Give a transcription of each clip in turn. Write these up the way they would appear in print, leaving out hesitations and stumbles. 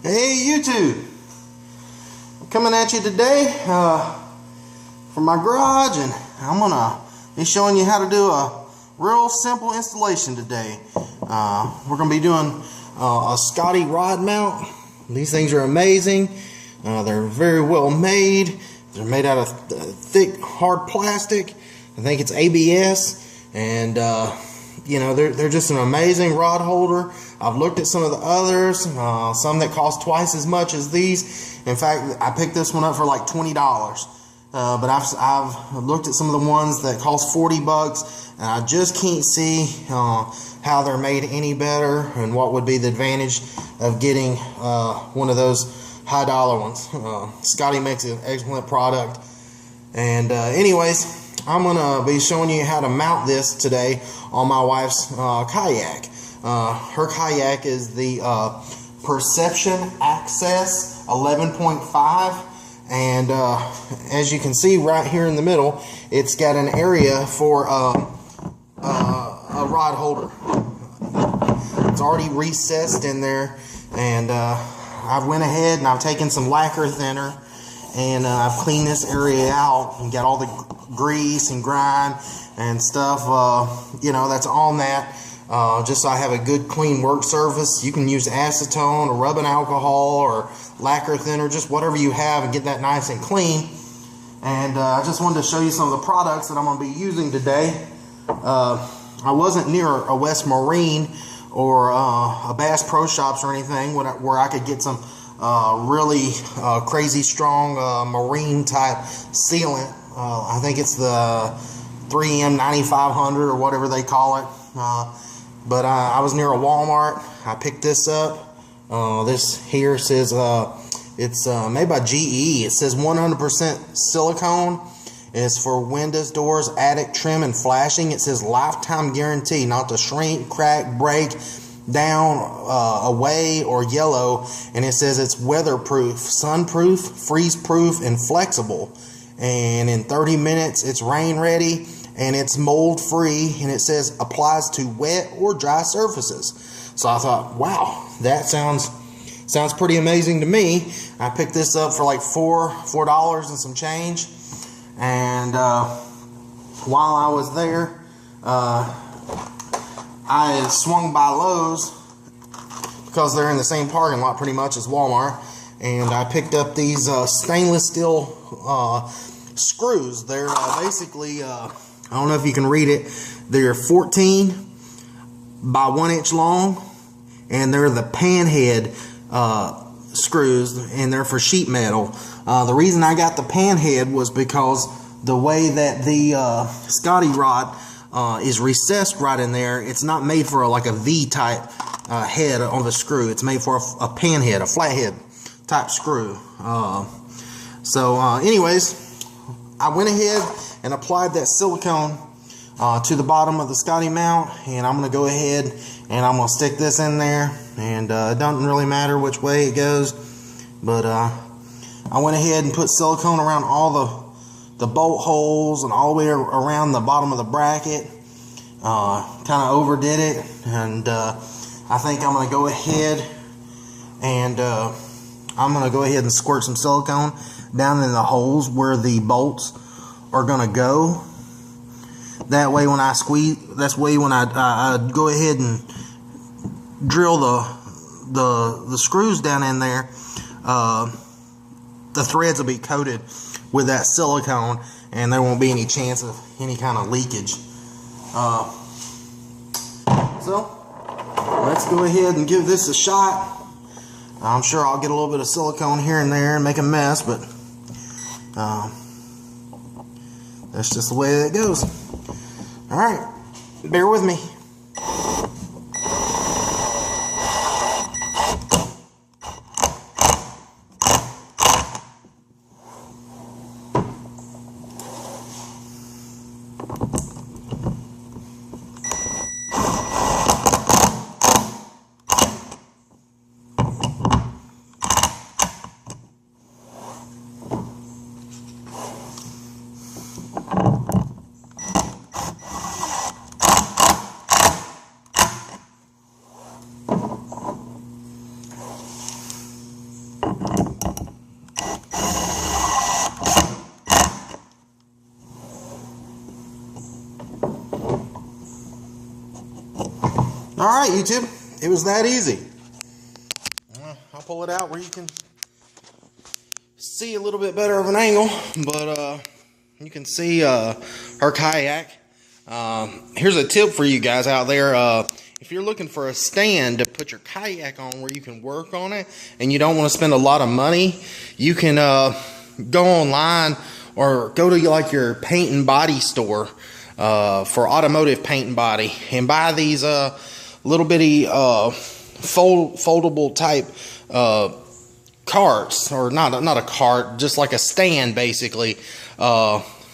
Hey YouTube, I'm coming at you today from my garage, and I'm gonna be showing you how to do a real simple installation today. We're gonna be doing a Scotty rod mount. These things are amazing. They're very well made. They're made out of thick hard plastic. I think it's ABS, and you know, they're just an amazing rod holder. I've looked at some of the others, some that cost twice as much as these. In fact, I picked this one up for like $20. But I've looked at some of the ones that cost 40 bucks, and I just can't see how they're made any better and what would be the advantage of getting one of those high dollar ones. Scotty makes an excellent product. And anyways, I'm gonna be showing you how to mount this today on my wife's kayak. Her kayak is the Perception Access 11.5, and as you can see right here in the middle, it's got an area for a rod holder. It's already recessed in there, and I've went ahead and I've taken some lacquer thinner, and I've cleaned this area out and got all the grease and grime and stuff, you know, that's on that. Just so I have a good clean work surface. You can use acetone or rubbing alcohol or lacquer thinner, just whatever you have, and get that nice and clean. And I just wanted to show you some of the products that I'm going to be using today. I wasn't near a West Marine or a Bass Pro Shops or anything where I could get some really crazy strong marine type sealant. I think it's the 3M 9500 or whatever they call it. But I was near a Walmart. I picked this up. This here says it's made by GE. It says 100% silicone. It's for windows, doors, attic trim, and flashing. It says lifetime guarantee, not to shrink, crack, break down, away, or yellow. And it says it's weatherproof, sunproof, freeze-proof, and flexible. And in 30 minutes, it's rain ready. And it's mold free, and it says applies to wet or dry surfaces. So I thought, wow, that sounds pretty amazing to me. I picked this up for like $4 and some change. And while I was there, I swung by Lowe's because they're in the same parking lot pretty much as Walmart, and I picked up these stainless steel screws. They're basically I don't know if you can read it. They're 14 by 1 inch long, and they're the panhead screws, and they're for sheet metal. The reason I got the panhead was because the way that the Scotty rod is recessed right in there, it's not made for like a V type head on the screw. It's made for a panhead, a flathead type screw. Anyways, I went ahead and applied that silicone to the bottom of the Scotty mount, and I'm going to go ahead and I'm going to stick this in there, and it doesn't really matter which way it goes, but I went ahead and put silicone around all the bolt holes and all the way around the bottom of the bracket. Kind of overdid it, and I think I'm going to go ahead and squirt some silicone down in the holes where the bolts are gonna go. That way when I go ahead and drill the screws down in there, the threads will be coated with that silicone, and there won't be any chance of any kind of leakage. So let's go ahead and give this a shot. I'm sure I'll get a little bit of silicone here and there and make a mess, but that's just the way that it goes. Alright, bear with me. right, YouTube. It was that easy. I'll pull it out where you can see a little bit better of an angle, but you can see her kayak. Here's a tip for you guys out there. If you're looking for a stand to put your kayak on where you can work on it and you don't want to spend a lot of money, you can go online or go to like your paint and body store for automotive paint and body and buy these little bitty foldable type carts, or not a cart, just like a stand basically.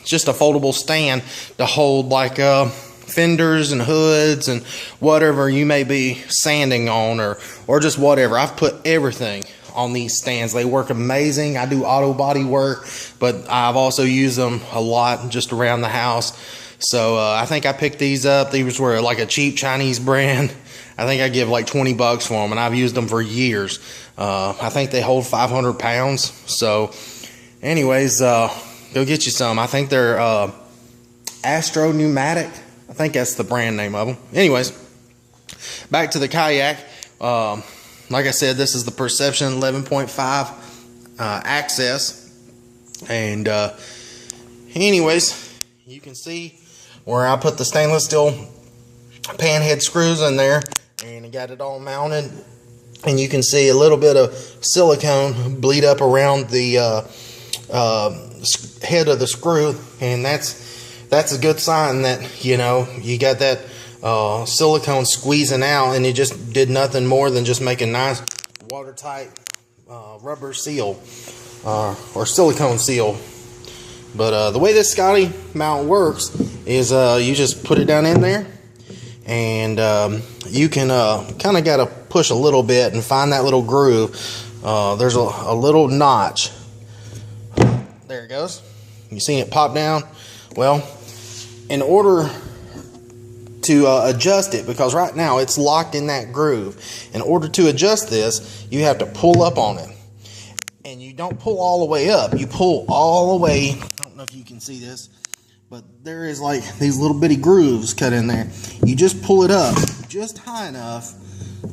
Just a foldable stand to hold like fenders and hoods and whatever you may be sanding on, or just whatever. I've put everything on these stands. They work amazing. I do auto body work, but I've also used them a lot just around the house. So I think I picked these up. These were like a cheap Chinese brand. I think I give like 20 bucks for them, and I've used them for years. I think they hold 500 pounds. So anyways, go get you some. I think they're Astro Pneumatic. I think that's the brand name of them. Anyways, back to the kayak. Like I said, this is the Perception 11.5 Access. And anyways, you can see where I put the stainless steel pan head screws in there, and I got it all mounted. And you can see a little bit of silicone bleed up around the head of the screw, and that's a good sign that, you know, you got that silicone squeezing out, and it just did nothing more than just make a nice watertight rubber seal or silicone seal. But the way this Scotty mount works is you just put it down in there, and you can kind of got to push a little bit and find that little groove. There's a little notch. There it goes. You seen it pop down? Well, in order to adjust it, because right now it's locked in that groove, in order to adjust this, you have to pull up on it. And you don't pull all the way up, you pull all the way. I don't know if you can see this, but there is like these little bitty grooves cut in there. You just pull it up just high enough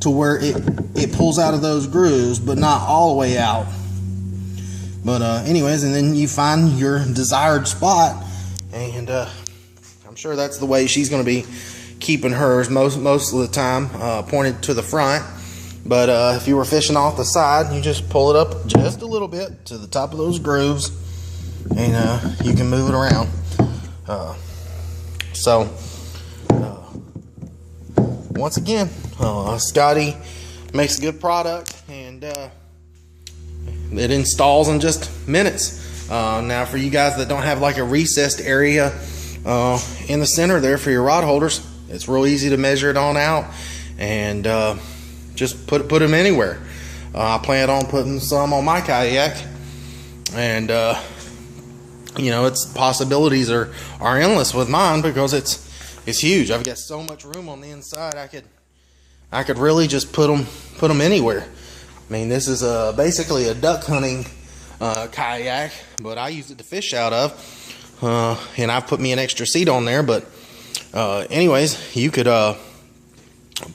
to where it pulls out of those grooves, but not all the way out. But anyways, and then you find your desired spot, and I'm sure that's the way she's going to be keeping hers most of the time, pointed to the front. But if you were fishing off the side, you just pull it up just a little bit to the top of those grooves, and you can move it around. Once again, Scotty makes a good product, and it installs in just minutes. Now for you guys that don't have like a recessed area in the center there for your rod holders, it's real easy to measure it on out, and just put them anywhere. I plan on putting some on my kayak, and you know, its possibilities are endless with mine, because it's huge. I've got so much room on the inside. I could really just put them anywhere. I mean, this is basically a duck hunting kayak, but I use it to fish out of, and I've put me an extra seat on there. But anyways, you could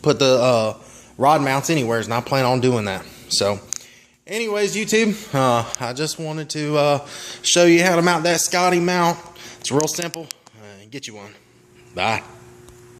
put the rod mounts anywhere, and I plan on doing that. So anyways, YouTube, I just wanted to show you how to mount that Scotty mount. It's real simple. Get you one. Bye.